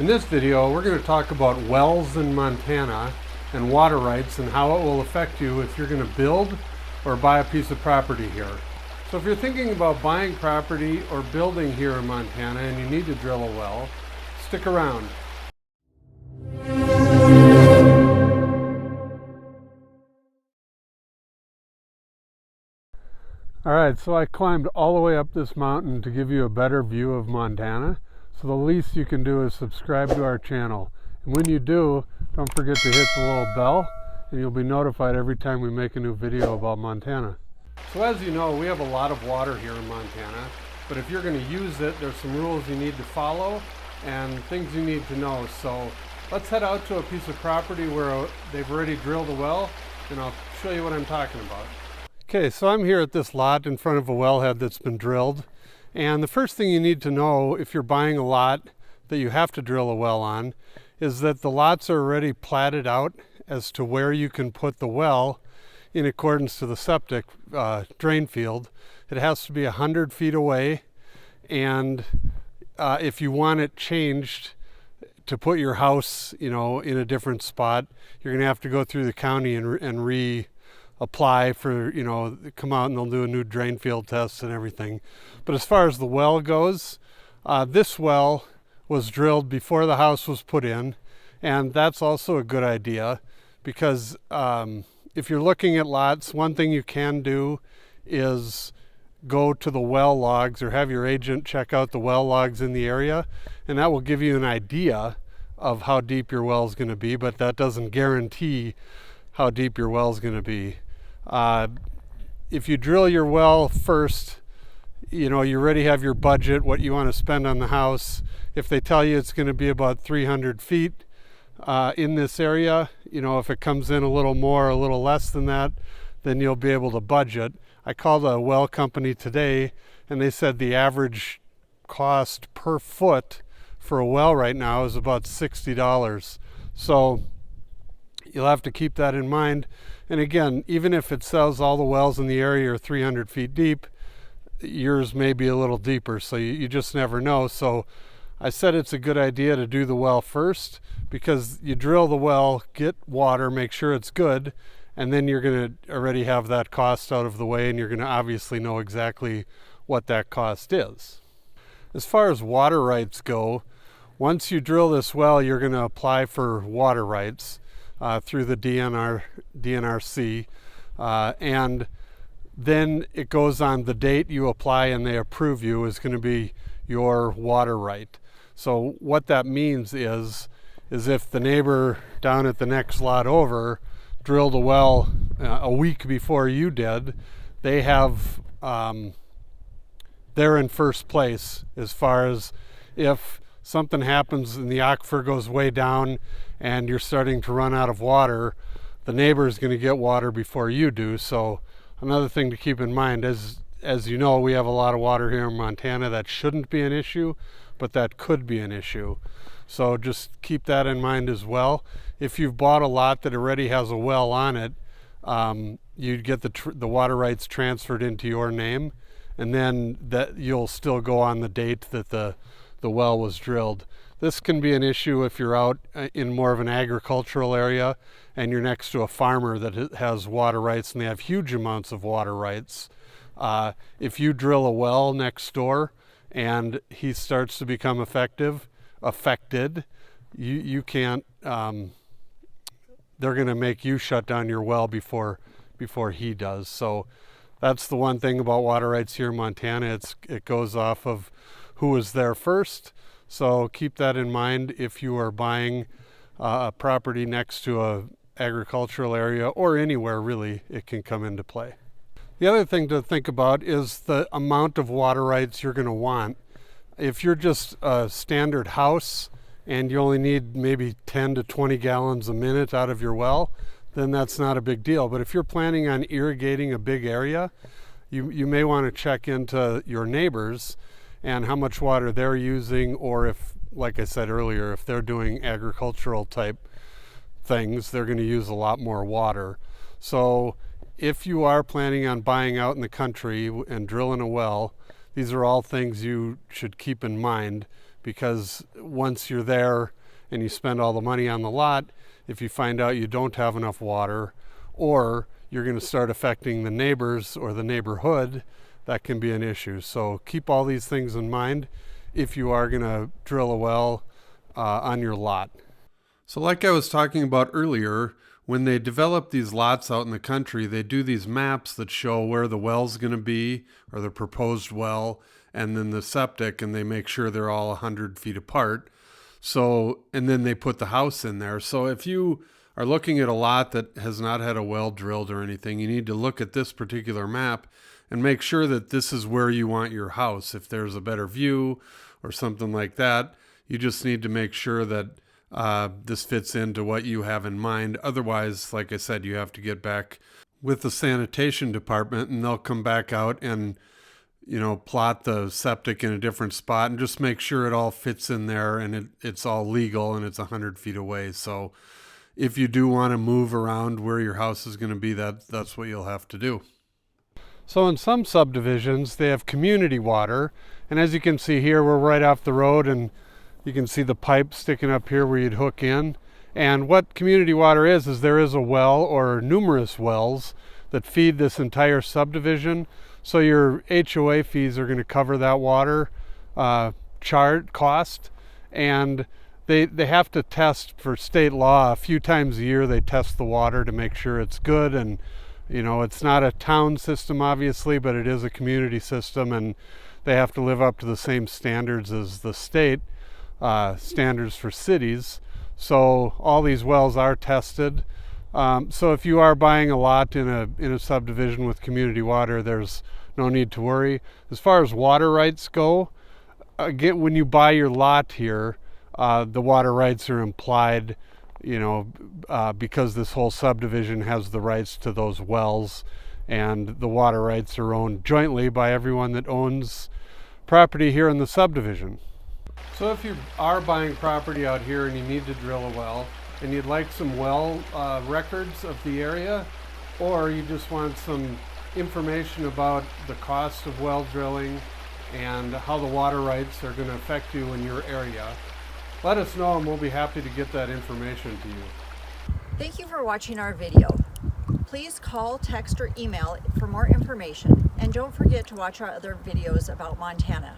In this video, we're going to talk about wells in Montana and water rights and how it will affect you if you're going to build or buy a piece of property here. So if you're thinking about buying property or building here in Montana and you need to drill a well, stick around. Alright, so I climbed all the way up this mountain to give you a better view of Montana. So the least you can do is subscribe to our channel. And when you do, don't forget to hit the little bell and you'll be notified every time we make a new video about Montana. So as you know, we have a lot of water here in Montana, but if you're going to use it, there's some rules you need to follow and things you need to know. So let's head out to a piece of property where they've already drilled a well and I'll show you what I'm talking about. Okay, so I'm here at this lot in front of a wellhead that's been drilled. And the first thing you need to know if you're buying a lot that you have to drill a well on is that the lots are already platted out as to where you can put the well in accordance to the septic drain field. It has to be 100 feet away, and if you want it changed to put your house, in a different spot, you're going to have to go through the county and reapply for, come out and they'll do a new drain field test and everything. But as far as the well goes, this well was drilled before the house was put in, and that's also a good idea because if you're looking at lots, one thing you can do is go to the well logs or have your agent check out the well logs in the area, and that will give you an idea of how deep your well is going to be, but that doesn't guarantee how deep your well is going to be. If you drill your well first, you already have your budget, what you want to spend on the house. If they tell you it's going to be about 300 feet in this area, if it comes in a little more, a little less than that, then you'll be able to budget. I called a well company today and they said the average cost per foot for a well right now is about $60. So you'll have to keep that in mind. And again, even if it says all the wells in the area are 300 feet deep, yours may be a little deeper, so you just never know. So I said it's a good idea to do the well first, because you drill the well, get water, make sure it's good, and then you're going to already have that cost out of the way, and you're going to obviously know exactly what that cost is. As far as water rights go, once you drill this well, you're going to apply for water rights through the DNRC, and then it goes on the date you apply and they approve you is going to be your water right. So what that means is if the neighbor down at the next lot over drilled a well a week before you did, they have they're in first place as far as if something happens and the aquifer goes way down and you're starting to run out of water, the neighbor is going to get water before you do. So another thing to keep in mind is, as you know, we have a lot of water here in Montana. That shouldn't be an issue, but that could be an issue. So just keep that in mind as well. If you've bought a lot that already has a well on it, you'd get the water rights transferred into your name, and then that you'll still go on the date that the well was drilled. This can be an issue if you're out in more of an agricultural area and you're next to a farmer that has water rights and they have huge amounts of water rights. If you drill a well next door and he starts to become affected, you can't, they're going to make you shut down your well before he does. So that's the one thing about water rights here in Montana. It goes off of who was there first. So keep that in mind if you are buying a property next to a agricultural area or anywhere really, it can come into play. The other thing to think about is the amount of water rights you're going to want. If you're just a standard house and you only need maybe 10 to 20 gallons a minute out of your well, then that's not a big deal. But if you're planning on irrigating a big area, you may want to check into your neighbors and how much water they're using, or if, like I said earlier, if they're doing agricultural type things, they're going to use a lot more water. So if you are planning on buying out in the country and drilling a well, these are all things you should keep in mind because once you're there and you spend all the money on the lot, if you find out you don't have enough water, or you're going to start affecting the neighbors or the neighborhood, that can be an issue. So keep all these things in mind if you are going to drill a well on your lot. So like I was talking about earlier, when they develop these lots out in the country, they do these maps that show where the well's going to be, or the proposed well, and then the septic, and they make sure they're all 100 feet apart. So, and then they put the house in there. So if you are looking at a lot that has not had a well drilled or anything, you need to look at this particular map and make sure that this is where you want your house. If there's a better view or something like that, you just need to make sure that this fits into what you have in mind. Otherwise, like I said, you have to get back with the sanitation department, and they'll come back out and, you know, plot the septic in a different spot and just make sure it all fits in there and it's all legal and it's 100 feet away. So if you do want to move around where your house is going to be, that's what you'll have to do. So in some subdivisions, they have community water. And as you can see here, we're right off the road, and you can see the pipe sticking up here where you'd hook in. And what community water is there is a well or numerous wells that feed this entire subdivision. So your HOA fees are going to cover that water cost. And they have to test for state law a few times a year. They test the water to make sure it's good. And, you know, it's not a town system, obviously, but it is a community system, and they have to live up to the same standards as the state standards for cities. So all these wells are tested. So if you are buying a lot in a subdivision with community water, there's no need to worry. As far as water rights go, again, when you buy your lot here, the water rights are implied, you know, because this whole subdivision has the rights to those wells, and the water rights are owned jointly by everyone that owns property here in the subdivision. So if you are buying property out here and you need to drill a well, and you'd like some well records of the area, or you just want some information about the cost of well drilling and how the water rights are going to affect you in your area, let us know and we'll be happy to get that information to you. Thank you for watching our video. Please call, text, or email for more information, and don't forget to watch our other videos about Montana.